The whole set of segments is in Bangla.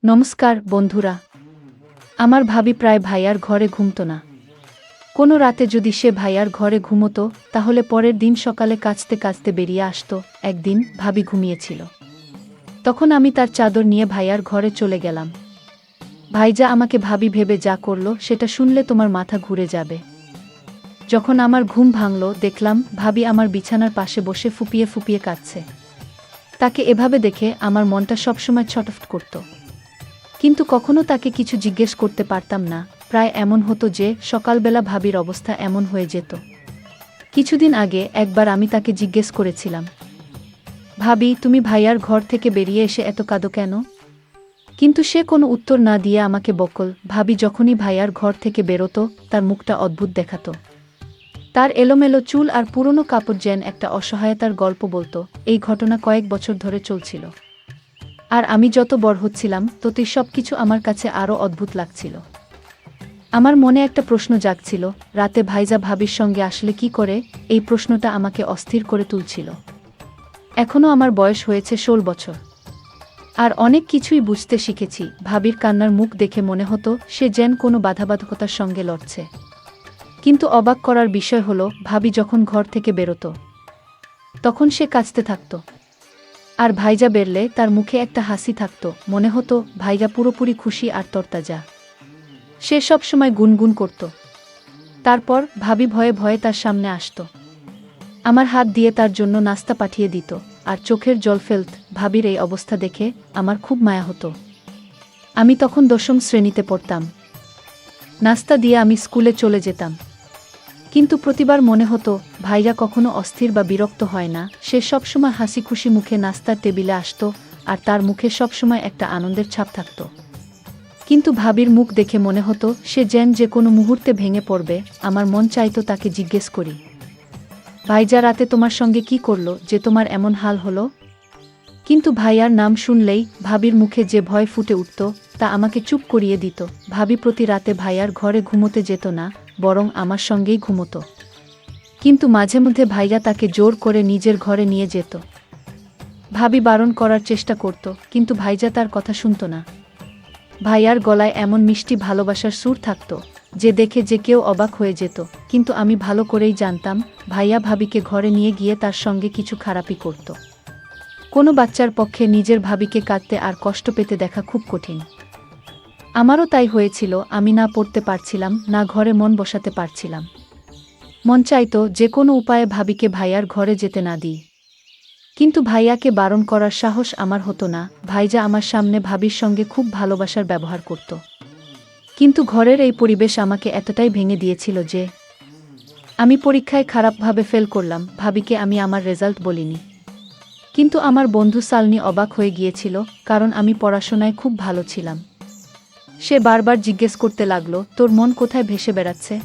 নমস্কার বন্ধুরা। আমার ভাবি প্রায় ভাইয়ার ঘরে ঘুমতো না। কোনো রাতে যদি সে ভাইয়ার ঘরে ঘুমতো তাহলে পরের দিন সকালে কাঁচতে কাঁচতে বেরিয়ে আসতো। একদিন ভাবি ঘুমিয়েছিল, তখন আমি তার চাদর নিয়ে ভাইয়ার ঘরে চলে গেলাম। ভাইজা আমাকে ভাবি ভেবে যা করলো সেটা শুনলে তোমার মাথা ঘুরে যাবে। যখন আমার ঘুম ভাঙল দেখলাম ভাবি আমার বিছানার পাশে বসে ফুপিয়ে ফুপিয়ে কাঁদছে। তাকে এভাবে দেখে আমার মনটা সবসময় ছটফট করত, কিন্তু কখনো তাকে কিছু জিজ্ঞেস করতে পারতাম না। প্রায় এমন হতো যে সকালবেলা ভাবির অবস্থা এমন হয়ে যেত। কিছুদিন আগে একবার আমি তাকে জিজ্ঞেস করেছিলাম, ভাবি তুমি ভাইয়ার ঘর থেকে বেরিয়ে এসে এত কাঁদো কেন? কিন্তু সে কোনো উত্তর না দিয়ে আমাকে বকল। ভাবি যখনই ভাইয়ার ঘর থেকে বেরোতো তার মুখটা অদ্ভুত দেখাতো। তার এলোমেলো চুল আর পুরনো কাপড় যেন একটা অসহায়তার গল্প বলতো। এই ঘটনা কয়েক বছর ধরে চলছিল, আর আমি যত বড় হচ্ছিলাম ততই সবকিছু আমার কাছে আরও অদ্ভুত লাগছিল। আমার মনে একটা প্রশ্ন জাগছিল, রাতে ভাইজা ভাবির সঙ্গে আসলে কি করে? এই প্রশ্নটা আমাকে অস্থির করে তুলছিল। এখনও আমার বয়স হয়েছে 16 বছর, আর অনেক কিছুই বুঝতে শিখেছি। ভাবির কান্নার মুখ দেখে মনে হতো সে যেন কোনো বাধাবাধকতার সঙ্গে লড়ছে। কিন্তু অবাক করার বিষয় হলো, ভাবি যখন ঘর থেকে বেরোতো তখন সে কাঁদতে থাকত, আর ভাইজা বেরলে তার মুখে একটা হাসি থাকত। মনে হতো ভাইজা পুরোপুরি খুশি আর তরতাজা। সে সব সময় গুনগুন করত। তারপর ভাবি ভয়ে ভয়ে তার সামনে আসত, আমার হাত দিয়ে তার জন্য নাস্তা পাঠিয়ে দিত, আর চোখের জল ফেলত। ভাবির এই অবস্থা দেখে আমার খুব মায়া হতো। আমি তখন 10ম শ্রেণীতে পড়তাম। নাস্তা দিয়ে আমি স্কুলে চলে যেতাম, কিন্তু প্রতিবার মনে হতো ভাইয়া কখনো অস্থির বা বিরক্ত হয় না। সে সবসময় হাসি খুশি মুখে নাস্তার টেবিলে আসত, আর তার মুখে সবসময় একটা আনন্দের ছাপ থাকত। কিন্তু ভাবির মুখ দেখে মনে হতো সে যেন যে কোনো মুহূর্তে ভেঙে পড়বে। আমার মন চাইতো তাকে জিজ্ঞেস করি, ভাইজা রাতে তোমার সঙ্গে কি করলো যে তোমার এমন হাল হলো? কিন্তু ভাইয়ার নাম শুনলেই ভাবির মুখে যে ভয় ফুটে উঠত তা আমাকে চুপ করিয়ে দিত। ভাবি প্রতি রাতে ভাইয়ার ঘরে ঘুমোতে যেত না, বরং আমার সঙ্গেই ঘুমোতো। কিন্তু মাঝে মধ্যে ভাইয়া তাকে জোর করে নিজের ঘরে নিয়ে যেত। ভাবি বারণ করার চেষ্টা করত, কিন্তু ভাইজা তার কথা শুনত না। ভাইয়ার গলায় এমন মিষ্টি ভালোবাসার সুর থাকত যে দেখে যে কেউ অবাক হয়ে যেত। কিন্তু আমি ভালো করেই জানতাম ভাইয়া ভাবিকে ঘরে নিয়ে গিয়ে তার সঙ্গে কিছু খারাপই করত। কোনো বাচ্চার পক্ষে নিজের ভাবিকে কাঁদতে আর কষ্ট পেতে দেখা খুব কঠিন। আমারও তাই হয়েছিল। আমি না পড়তে পারছিলাম, না ঘরে মন বসাতে পারছিলাম। মন চাইতো যে কোনো উপায়ে ভাবিকে ভাইয়ার ঘরে যেতে না দিই, কিন্তু ভাইয়াকে বারণ করার সাহস আমার হতো না। ভাইজা আমার সামনে ভাবির সঙ্গে খুব ভালোবাসার ব্যবহার করত, কিন্তু ঘরের এই পরিবেশ আমাকে এতটাই ভেঙে দিয়েছিল যে আমি পরীক্ষায় খারাপভাবে ফেল করলাম। ভাবিকে আমি আমার রেজাল্ট বলিনি, কিন্তু আমার বন্ধু সালনি অবাক হয়ে গিয়েছিল, কারণ আমি পড়াশোনায় খুব ভালো ছিলাম। সে বারবার জিজ্ঞেস করতে লাগলো, তোর মন কোথায় ভেসে বেড়াচ্ছে?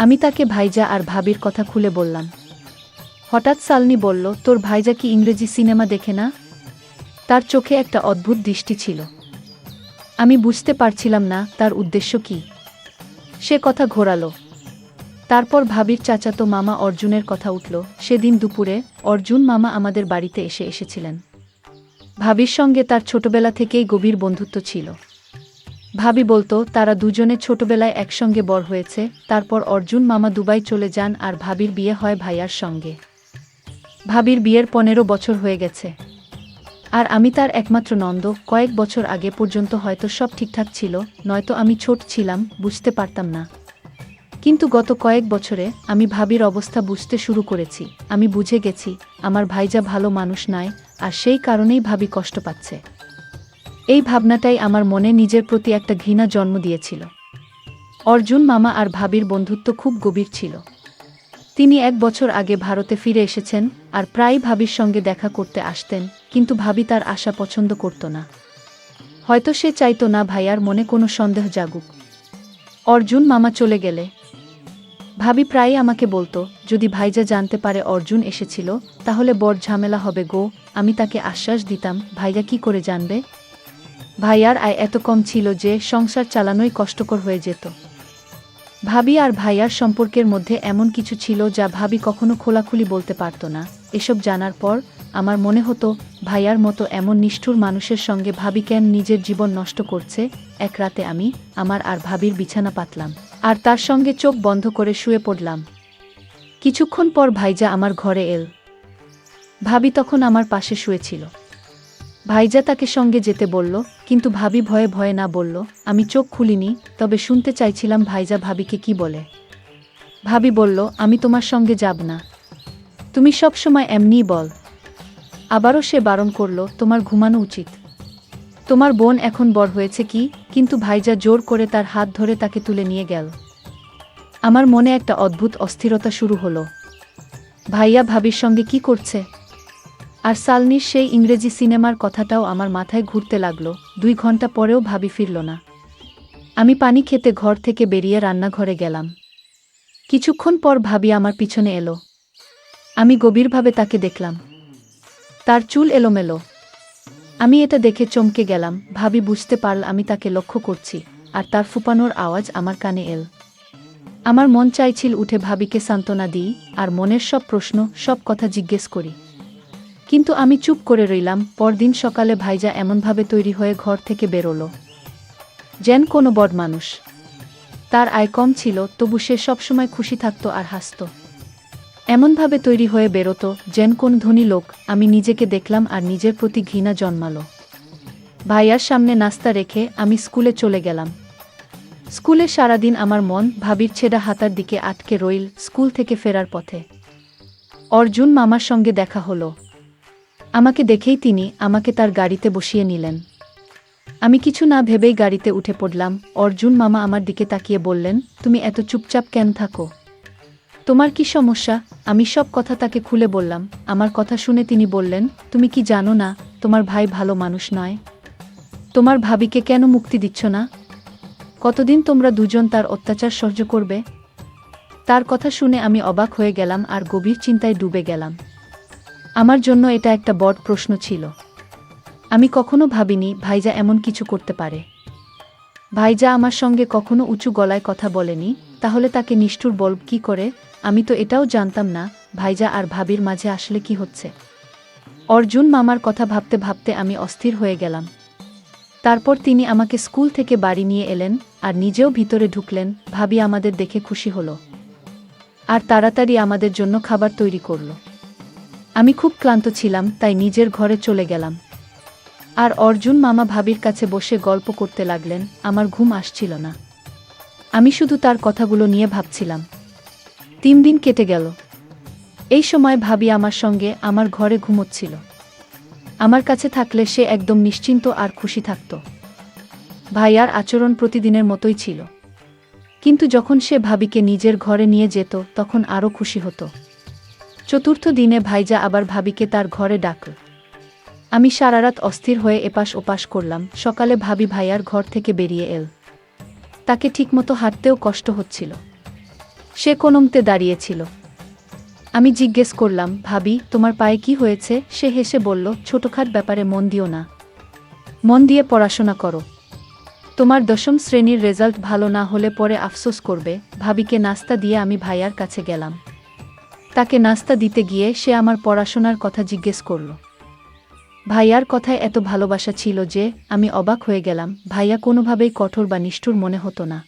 আমি তাকে ভাইজা আর ভাবির কথা খুলে বললাম। হঠাৎ সালনি বলল, তোর ভাইজা কি ইংরেজি সিনেমা দেখে না? তার চোখে একটা অদ্ভুত দৃষ্টি ছিল। আমি বুঝতে পারছিলাম না তার উদ্দেশ্য কি। সে কথা ঘোরালো। তারপর ভাবির চাচাতো মামা অর্জুনের কথা উঠল। সেদিন দুপুরে অর্জুন মামা আমাদের বাড়িতে এসেছিলেন। ভাবির সঙ্গে তার ছোটবেলা থেকেই গভীর বন্ধুত্ব ছিল। ভাবি বলতো তারা দুজনে ছোটবেলায় একসঙ্গে বড় হয়েছে। তারপর অর্জুন মামা দুবাই চলে যান আর ভাবির বিয়ে হয় ভাইয়ার সঙ্গে। ভাবির বিয়ের 15 বছর হয়ে গেছে, আর আমি তার একমাত্র নন্দ। কয়েক বছর আগে পর্যন্ত হয়তো সব ঠিকঠাক ছিল, নয়তো আমি ছোট ছিলাম, বুঝতে পারতাম না। কিন্তু গত কয়েক বছরে আমি ভাবির অবস্থা বুঝতে শুরু করেছি। আমি বুঝে গেছি আমার ভাইজা ভালো মানুষ নয়, আর সেই কারণেই ভাবি কষ্ট পাচ্ছে। এই ভাবনাটাই আমার মনে নিজের প্রতি একটা ঘৃণা জন্ম দিয়েছিল। অর্জুন মামা আর ভাবির বন্ধুত্ব খুব গভীর ছিল। তিনি 1 বছর আগে ভারতে ফিরে এসেছেন, আর প্রায়ই ভাবির সঙ্গে দেখা করতে আসতেন, কিন্তু ভাবি তার আসা পছন্দ করত না। হয়তো সে চাইতো না ভাইয়ার মনে কোনো সন্দেহ জাগুক। অর্জুন মামা চলে গেলে ভাবি প্রায়ই আমাকে বলতো, যদি ভাইজা জানতে পারে অর্জুন এসেছিল তাহলে বড় ঝামেলা হবে গো। আমি তাকে আশ্বাস দিতাম, ভাইয়া কি করে জানবে? ভাইয়ার আয় এত কম ছিল যে সংসার চালানোই কষ্টকর হয়ে যেত। ভাবি আর ভাইয়ার সম্পর্কের মধ্যে এমন কিছু ছিল যা ভাবি কখনো খোলাখুলি বলতে পারত না। এসব জানার পর আমার মনে হতো ভাইয়ার মতো এমন নিষ্ঠুর মানুষের সঙ্গে ভাবি কেন নিজের জীবন নষ্ট করছে। এক রাতে আমি আমার আর ভাবির বিছানা পাতলাম আর তার সঙ্গে চোখ বন্ধ করে শুয়ে পড়লাম। কিছুক্ষণ পর ভাইজা আমার ঘরে এল। ভাবি তখন আমার পাশে শুয়েছিল। ভাইজা তাকে সঙ্গে যেতে বলল, কিন্তু ভাবি ভয়ে ভয়ে না বলল। আমি চোখ খুলিনি, তবে শুনতে চাইছিলাম ভাইজা ভাবিকে কি বলে। ভাবি বলল, আমি তোমার সঙ্গে যাব না, তুমি সব সময় এমনিই বল। আবারও সে বারণ করল, তোমার ঘুমানো উচিত, তোমার বোন এখন বড় হয়েছে কি। কিন্তু ভাইজা জোর করে তার হাত ধরে তাকে তুলে নিয়ে গেল। আমার মনে একটা অদ্ভুত অস্থিরতা শুরু হলো। ভাইয়া ভাবির সঙ্গে কি করছে? আর সালনির সেই ইংরেজি সিনেমার কথাটাও আমার মাথায় ঘুরতে লাগলো। 2 ঘন্টা পরেও ভাবি ফিরল না। আমি পানি খেতে ঘর থেকে বেরিয়ে রান্নাঘরে গেলাম। কিছুক্ষণ পর ভাবি আমার পিছনে এলো। আমি গভীরভাবে তাকে দেখলাম। তার চুল এলোমেলো। আমি এটা দেখে চমকে গেলাম। ভাবি বুঝতে পারল আমি তাকে লক্ষ্য করছি, আর তার ফুপানোর আওয়াজ আমার কানে এল। আমার মন চাইছিল উঠে ভাবিকে সান্ত্বনা দিই আর মনের সব প্রশ্ন, সব কথা জিজ্ঞেস করি। কিন্তু আমি চুপ করে রইলাম। পরদিন সকালে ভাইজা এমনভাবে তৈরি হয়ে ঘর থেকে বেরোলো যেন কোনো বড় মানুষ। তার আয় কম ছিল, তবু সে সবসময় খুশি থাকত আর হাসত। এমনভাবে তৈরি হয়ে বেরোতো যেন কোন ধনী লোক। আমি নিজেকে দেখলাম আর নিজের প্রতি ঘৃণা জন্মালো। ভাইয়ার সামনে নাস্তা রেখে আমি স্কুলে চলে গেলাম। স্কুলে সারাদিন আমার মন ভাবির ছেঁড়া হাতার দিকে আটকে রইল। স্কুল থেকে ফেরার পথে অর্জুন মামার সঙ্গে দেখা হলো। আমাকে দেখেই তিনি আমাকে তার গাড়িতে বসিয়ে নিলেন। আমি কিছু না ভেবেই গাড়িতে উঠে পড়লাম। অর্জুন মামা আমার দিকে তাকিয়ে বললেন, তুমি এত চুপচাপ কেন থাকো? তোমার কি সমস্যা? আমি সব কথা তাকে খুলে বললাম। আমার কথা শুনে তিনি বললেন, তুমি কি জানো না তোমার ভাই ভালো মানুষ নয়? তোমার ভাবিকে কেন মুক্তি দিচ্ছ না? কতদিন তোমরা দুজন তার অত্যাচার সহ্য করবে? তার কথা শুনে আমি অবাক হয়ে গেলাম আর গভীর চিন্তায় ডুবে গেলাম। আমার জন্য এটা একটা বড় প্রশ্ন ছিল। আমি কখনো ভাবিনি ভাইজা এমন কিছু করতে পারে। ভাইজা আমার সঙ্গে কখনো উঁচু গলায় কথা বলেনি, তাহলে তাকে নিষ্ঠুর বলব কি করে? আমি তো এটাও জানতাম না ভাইজা আর ভাবির মাঝে আসলে কি হচ্ছে। অর্জুন মামার কথা ভাবতে ভাবতে আমি অস্থির হয়ে গেলাম। তারপর তিনি আমাকে স্কুল থেকে বাড়ি নিয়ে এলেন আর নিজেও ভিতরে ঢুকলেন। ভাবি আমাদের দেখে খুশি হলো আর তাড়াতাড়ি আমাদের জন্য খাবার তৈরি করল। আমি খুব ক্লান্ত ছিলাম, তাই নিজের ঘরে চলে গেলাম। আর অর্জুন মামা ভাবির কাছে বসে গল্প করতে লাগলেন। আমার ঘুম আসছিল না। আমি শুধু তার কথাগুলো নিয়ে ভাবছিলাম। 3 দিন কেটে গেল। এই সময় ভাবি আমার সঙ্গে আমার ঘরে ঘুমোচ্ছিল। আমার কাছে থাকলে সে একদম নিশ্চিন্ত আর খুশি থাকত। ভাইয়ার আচরণ প্রতিদিনের মতোই ছিল, কিন্তু যখন সে ভাবিকে নিজের ঘরে নিয়ে যেত তখন আরও খুশি হতো। 4র্থ দিনে ভাইজা আবার ভাবিকে তার ঘরে ডাকল। আমি সারারাত অস্থির হয়ে এপাশ ওপাশ করলাম। সকালে ভাবি ভাইয়ার ঘর থেকে বেরিয়ে এল। তাকে ঠিকমতো হাঁটতেও কষ্ট হচ্ছিল। সে কোনমতে দাঁড়িয়েছিল। আমি জিজ্ঞেস করলাম, ভাবি তোমার পায়ে কি হয়েছে? সে হেসে বলল, ছোটখাট ব্যাপারে মন দিও না, মন দিয়ে পড়াশোনা করো। তোমার 10ম শ্রেণীর রেজাল্ট ভালো না হলে পরে আফসোস করবে। ভাবিকে নাস্তা দিয়ে আমি ভাইয়ার কাছে গেলাম। তাকে নাস্তা দিতে গিয়ে সে আমার পড়াশোনার কথা জিজ্ঞেস করল। ভাইয়ার কথায় এত ভালোবাসা ছিল যে আমি অবাক হয়ে গেলাম। ভাইয়া কোনোভাবেই কঠোর বা নিষ্ঠুর মনে হতো না,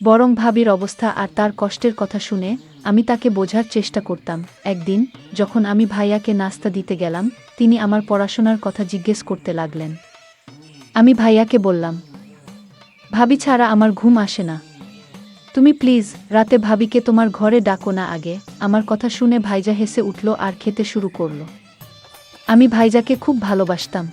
বরং ভাবির অবস্থা আর তার কষ্টের কথা শুনে আমি তাকে বোঝার চেষ্টা করতাম। একদিন যখন আমি ভাইয়াকে নাস্তা দিতে গেলাম, তিনি আমার পড়াশোনার কথা জিজ্ঞেস করতে লাগলেন। আমি ভাইয়াকে বললাম, ভাবি ছাড়া আমার ঘুম আসে না, তুমি প্লিজ রাতে ভাবিকে তোমার ঘরে ডাকো না আগে। আমার কথা শুনে ভাইজা হেসে উঠল আর খেতে শুরু করল। আমি ভাইজাকে খুব ভালোবাসতাম,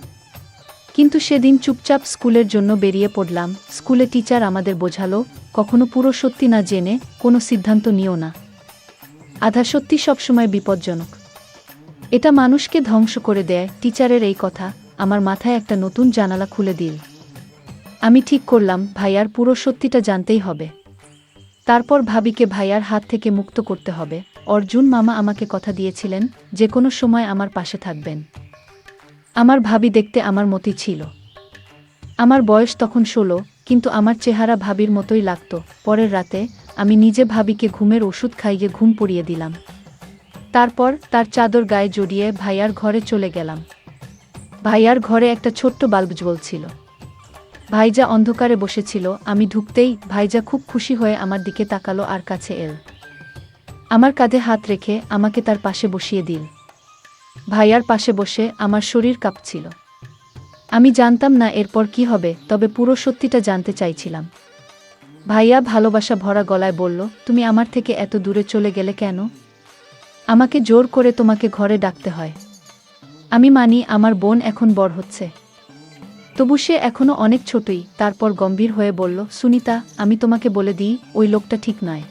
কিন্তু সেদিন চুপচাপ স্কুলের জন্য বেরিয়ে পড়লাম। স্কুলে টিচার আমাদের বোঝালো, কখনো পুরো সত্যি না জেনে কোনো সিদ্ধান্ত নিও না। আধা সত্যি সবসময় বিপজ্জনক, এটা মানুষকে ধ্বংস করে দেয়। টিচারের এই কথা আমার মাথায় একটা নতুন জানালা খুলে দিল। আমি ঠিক করলাম ভাইয়ার পুরো সত্যিটা জানতেই হবে। তারপর ভাবিকে ভাইয়ার হাত থেকে মুক্ত করতে হবে। অর্জুন মামা আমাকে কথা দিয়েছিলেন যে কোনো সময় আমার পাশে থাকবেন। আমার ভাবি দেখতে আমার মতই ছিল। আমার বয়স তখন 16, কিন্তু আমার চেহারা ভাবির মতোই লাগত। পরের রাতে আমি নিজে ভাবিকে ঘুমের ওষুধ খাইয়ে ঘুম পড়িয়ে দিলাম। তারপর তার চাদর গায়ে জড়িয়ে ভাইয়ার ঘরে চলে গেলাম। ভাইয়ার ঘরে একটা ছোট্ট বাল্ব জ্বলছিল। ভাইজা অন্ধকারে বসেছিল। আমি ঢুকতেই ভাইজা খুব খুশি হয়ে আমার দিকে তাকালো আর কাছে এল। আমার কাঁধে হাত রেখে আমাকে তার পাশে বসিয়ে দিল। ভাইয়ার পাশে বসে আমার শরীর কাঁপছিল। আমি জানতাম না এরপর কি হবে, তবে পুরো সত্যিটা জানতে চাইছিলাম। ভাইয়া ভালোবাসা ভরা গলায় বলল, তুমি আমার থেকে এত দূরে চলে গেলে কেন? আমাকে জোর করে তোমাকে ঘরে ডাকতে হয়। আমি মানি আমার বোন এখন বড় হচ্ছে, তবু সে এখনো অনেক ছোটই। তারপর গম্ভীর হয়ে বলল, সুনিতা, আমি তোমাকে বলে দিই, ওই লোকটা ঠিক নয়।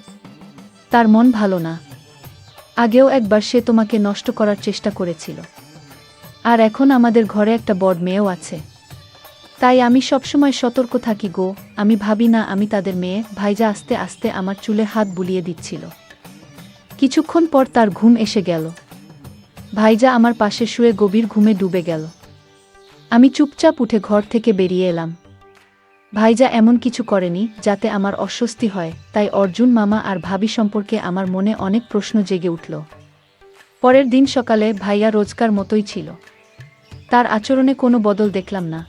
তার মন ভালো না। আগেও একবার সে তোমাকে নষ্ট করার চেষ্টা করেছিল। আর এখন আমাদের ঘরে একটা বড় মেয়েও আছে। তাই আমি সবসময় সতর্ক থাকি গো। আমি ভাবি না আমি তাদের মেয়ে। ভাইজা আস্তে আস্তে আমার চুলে হাত বুলিয়ে দিচ্ছিল। কিছুক্ষণ পর তার ঘুম এসে গেল। ভাইজা আমার পাশে শুয়ে গভীর ঘুমে ডুবে গেল। আমি চুপচাপ উঠে ঘর থেকে বেরিয়ে এলাম। ভাইজা এমন কিছু করেনি যাতে আমার অস্বস্তি হয়, তাই অর্জুন মামা আর ভাবি সম্পর্কে আমার মনে অনেক প্রশ্ন জেগে উঠল। পরের দিন সকালে ভাইয়া রোজকার মতোই ছিল। তার আচরণে কোনো বদল দেখলাম না।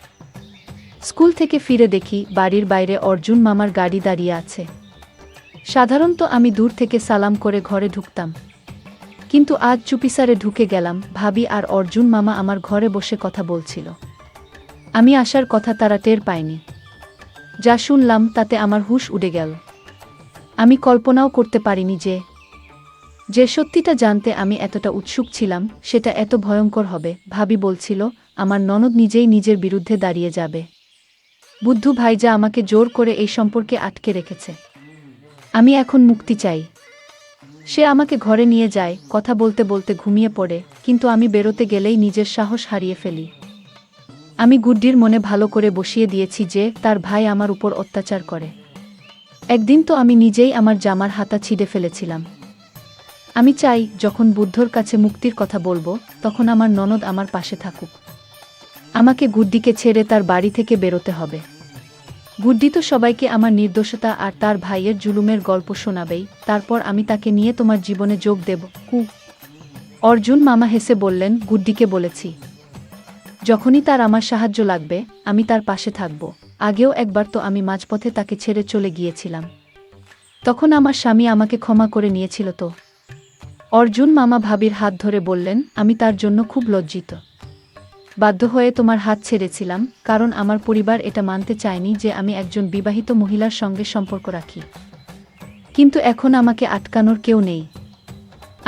স্কুল থেকে ফিরে দেখি বাড়ির বাইরে অর্জুন মামার গাড়ি দাঁড়িয়ে আছে। সাধারণত আমি দূর থেকে সালাম করে ঘরে ঢুকতাম, কিন্তু আজ চুপিসারে ঢুকে গেলাম। ভাবি আর অর্জুন মামা আমার ঘরে বসে কথা বলছিল। আমি আসার কথা তারা টের পায়নি। যা শুনলাম তাতে আমার হুঁশ উড়ে গেল। আমি কল্পনাও করতে পারিনি যে সত্যিটা জানতে আমি এতটা উৎসুক ছিলাম সেটা এত ভয়ঙ্কর হবে। ভাবি বলছিল আমার ননদ নিজেই নিজের বিরুদ্ধে দাঁড়িয়ে যাবে। বুদ্ধু ভাইজা আমাকে জোর করে এই সম্পর্কে আটকে রেখেছে। আমি এখন মুক্তি চাই। সে আমাকে ঘরে নিয়ে যায়, কথা বলতে বলতে ঘুমিয়ে পড়ে, কিন্তু আমি বেরোতে গেলেই নিজের সাহস হারিয়ে ফেলি। আমি গুড্ডির মনে ভালো করে বসিয়ে দিয়েছি যে তার ভাই আমার উপর অত্যাচার করে। একদিন তো আমি নিজেই আমার জামার হাতা ছিঁড়ে ফেলেছিলাম। আমি চাই যখন বুদ্ধর কাছে মুক্তির কথা বলবো তখন আমার ননদ আমার পাশে থাকুক। আমাকে গুড্ডিকে ছেড়ে তার বাড়ি থেকে বেরোতে হবে। গুড্ডি তো সবাইকে আমার নির্দোষতা আর তার ভাইয়ের জুলুমের গল্প শোনাবেই, তারপর আমি তাকে নিয়ে তোমার জীবনে যোগ দেব। অর্জুন মামা হেসে বললেন, গুড্ডিকে বলেছি যখনই তার আমার সাহায্য লাগবে আমি তার পাশে থাকব। আগেও একবার তো আমি মাঝপথে তাকে ছেড়ে চলে গিয়েছিলাম, তখন আমার স্বামী আমাকে ক্ষমা করে নিয়েছিল তো। অর্জুন মামা ভাবির হাত ধরে বললেন, আমি তার জন্য খুব লজ্জিত। বাধ্য হয়ে তোমার হাত ছেড়েছিলাম, কারণ আমার পরিবার এটা মানতে চায়নি যে আমি একজন বিবাহিত মহিলার সঙ্গে সম্পর্ক রাখি। কিন্তু এখন আমাকে আটকানোর কেউ নেই।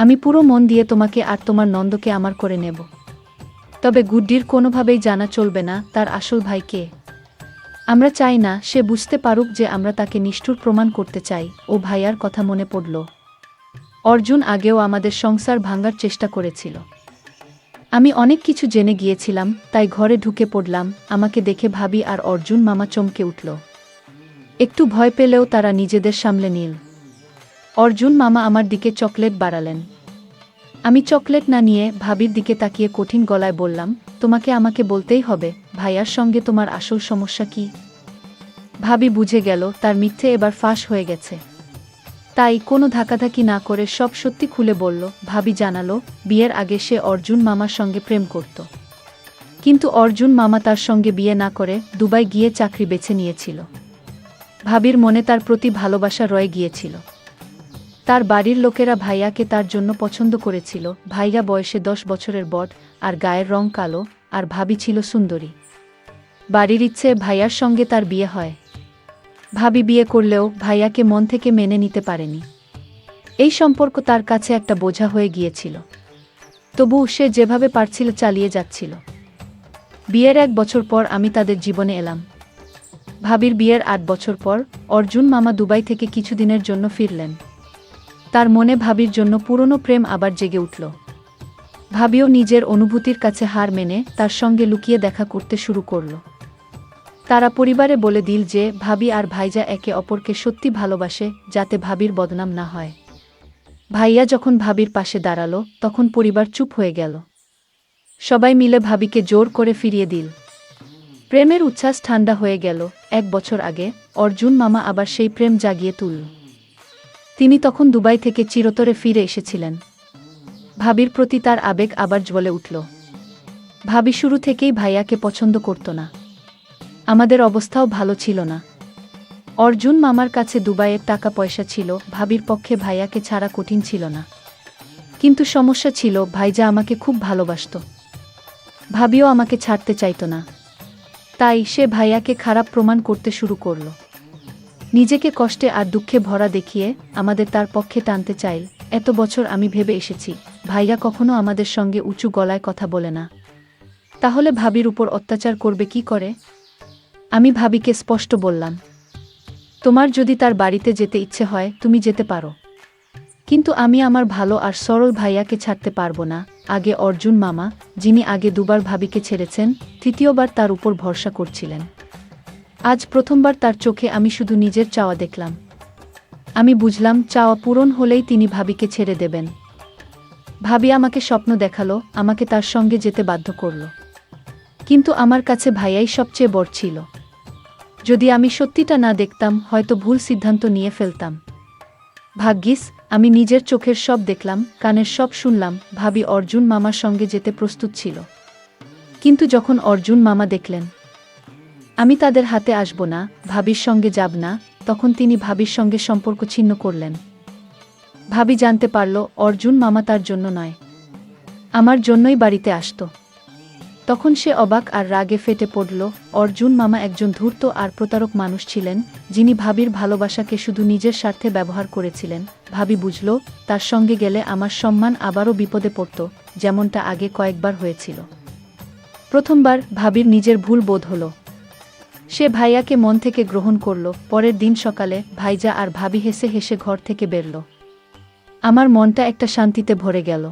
আমি পুরো মন দিয়ে তোমাকে আর তোমার নন্দকে আমার করে নেব। তবে গুড্ডির কোনোভাবেই জানা চলবে না তার আসল ভাই কে। আমরা চাই না সে বুঝতে পারুক যে আমরা তাকে নিষ্ঠুর প্রমাণ করতে চাই। ও ভাইয়ার কথা মনে পড়ল। অর্জুন আগেও আমাদের সংসার ভাঙার চেষ্টা করেছিল। আমি অনেক কিছু জেনে গিয়েছিলাম, তাই ঘরে ঢুকে পড়লাম। আমাকে দেখে ভাবি আর অর্জুন মামা চমকে উঠল। একটু ভয় পেলেও তারা নিজেদের সামলে নিল। অর্জুন মামা আমার দিকে চকলেট বাড়ালেন। আমি চকলেট না নিয়ে ভাবির দিকে তাকিয়ে কঠিন গলায় বললাম, তোমাকে আমাকে বলতেই হবে, ভাইয়ার সঙ্গে তোমার আসল সমস্যা কি? ভাবি বুঝে গেল তার মিথ্যে এবার ফাঁস হয়ে গেছে। তাই কোনো ধাক্কাধাক্কি না করে সব সত্যি খুলে বলল। ভাবি জানালো, বিয়ের আগে সে অর্জুন মামার সঙ্গে প্রেম করত, কিন্তু অর্জুন মামা তার সঙ্গে বিয়ে না করে দুবাই গিয়ে চাকরি বেছে নিয়েছিল। ভাবির মনে তার প্রতি ভালোবাসা রয়ে গিয়েছিল। তার বাড়ির লোকেরা ভাইয়াকে তার জন্য পছন্দ করেছিল। ভাইয়া বয়সে 10 বছরের বড়, আর গায়ের রং কালো, আর ভাবি ছিল সুন্দরী। বাড়ির ইচ্ছে ভাইয়ার সঙ্গে তার বিয়ে হয়। ভাবি বিয়ে করলেও ভাইয়াকে মন থেকে মেনে নিতে পারেনি। এই সম্পর্ক তার কাছে একটা বোঝা হয়ে গিয়েছিল। তবু সে যেভাবে পারছিল চালিয়ে যাচ্ছিল। বিয়ের 1 বছর পর আমি তাদের জীবনে এলাম। ভাবির বিয়ের 8 বছর পর অর্জুন মামা দুবাই থেকে কিছুদিনের জন্য ফিরলেন। তার মনে ভাবির জন্য পুরনো প্রেম আবার জেগে উঠল। ভাবিও নিজের অনুভূতির কাছে হার মেনে তার সঙ্গে লুকিয়ে দেখা করতে শুরু করল। তারা পরিবারে বলে দিল যে ভাবি আর ভাইজা একে অপরকে সত্যি ভালোবাসে, যাতে ভাবির বদনাম না হয়। ভাইয়া যখন ভাবির পাশে দাঁড়ালো তখন পরিবার চুপ হয়ে গেল। সবাই মিলে ভাবিকে জোর করে ফিরিয়ে দিল। প্রেমের উচ্ছ্বাস ঠান্ডা হয়ে গেল। 1 বছর আগে অর্জুন মামা আবার সেই প্রেম জাগিয়ে তুলল। তিনি তখন দুবাই থেকে চিরতরে ফিরে এসেছিলেন। ভাবির প্রতি তার আবেগ আবার জ্বলে উঠল। ভাবি শুরু থেকেই ভাইয়াকে পছন্দ করত না। আমাদের অবস্থাও ভালো ছিল না। অর্জুন মামার কাছে দুবাইয়ের টাকা পয়সা ছিল, ভাবির পক্ষে ভাইয়াকে ছাড়া কঠিন ছিল না। কিন্তু সমস্যা ছিল, ভাইজা আমাকে খুব ভালোবাসত। ভাবিও আমাকে ছাড়তে চাইত না। তাই সে ভাইয়াকে খারাপ প্রমাণ করতে শুরু করল। নিজেকে কষ্টে আর দুঃখে ভরা দেখিয়ে আমাদের তার পক্ষে টানতে চাইল। এত বছর আমি ভেবে এসেছি, ভাইয়া কখনো আমাদের সঙ্গে উঁচু গলায় কথা বলে না। তাহলে ভাবির উপর অত্যাচার করবে কি করে? আমি ভাবিকে স্পষ্ট বললাম, তোমার যদি তার বাড়িতে যেতে ইচ্ছে হয় তুমি যেতে পারো, কিন্তু আমি আমার ভালো আর সরল ভাইয়াকে ছাড়তে পারবো না। আগে অর্জুন মামা, যিনি আগে দুবার ভাবিকে ছেড়েছেন, তৃতীয়বার তার উপর ভরসা করছিলেন, আজ প্রথমবার তার চোখে আমি শুধু নিজের চাওয়া দেখলাম। আমি বুঝলাম চাওয়া পূরণ হলেই তিনি ভাবিকে ছেড়ে দেবেন। ভাবি আমাকে স্বপ্ন দেখালো, আমাকে তার সঙ্গে যেতে বাধ্য করল। কিন্তু আমার কাছে ভাইয়াই সবচেয়ে বড় ছিল। যদি আমি সত্যিটা না দেখতাম হয়তো ভুল সিদ্ধান্ত নিয়ে ফেলতাম। ভাগ্যিস আমি নিজের চোখের সব দেখলাম, কানের সব শুনলাম। ভাবি অর্জুন মামার সঙ্গে যেতে প্রস্তুত ছিল, কিন্তু যখন অর্জুন মামা দেখলেন আমি তাদের হাতে আসব না, ভাবির সঙ্গে যাব না, তখন তিনি ভাবির সঙ্গে সম্পর্ক ছিন্ন করলেন। ভাবি জানতে পারল অর্জুন মামা তার জন্য নয়, আমার জন্যই বাড়িতে আসত। তখন সে অবাক আর রাগে ফেটে পড়ল। অর্জুন মামা একজন ধূর্ত আর প্রতারক মানুষ ছিলেন, যিনি ভাবির ভালোবাসাকে শুধু নিজের স্বার্থে ব্যবহার করেছিলেন। ভাবি বুঝল তার সঙ্গে গেলে আমার সম্মান আবারও বিপদে পড়ত, যেমনটা আগে কয়েকবার হয়েছিল। প্রথমবার ভাবির নিজের ভুল বোধ হল। সে ভাইয়াকে মন থেকে গ্রহণ করল। পরের দিন সকালে ভাইজা আর ভাবি হেসে হেসে ঘর থেকে বেরল। আমার মনটা একটা শান্তিতে ভরে গেল।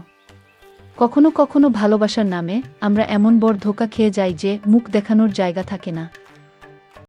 কখনো কখনো ভালোবাসার নামে আমরা এমন বড় ধোঁকা খেয়ে যাই যে মুখ দেখানোর জায়গা থাকে না।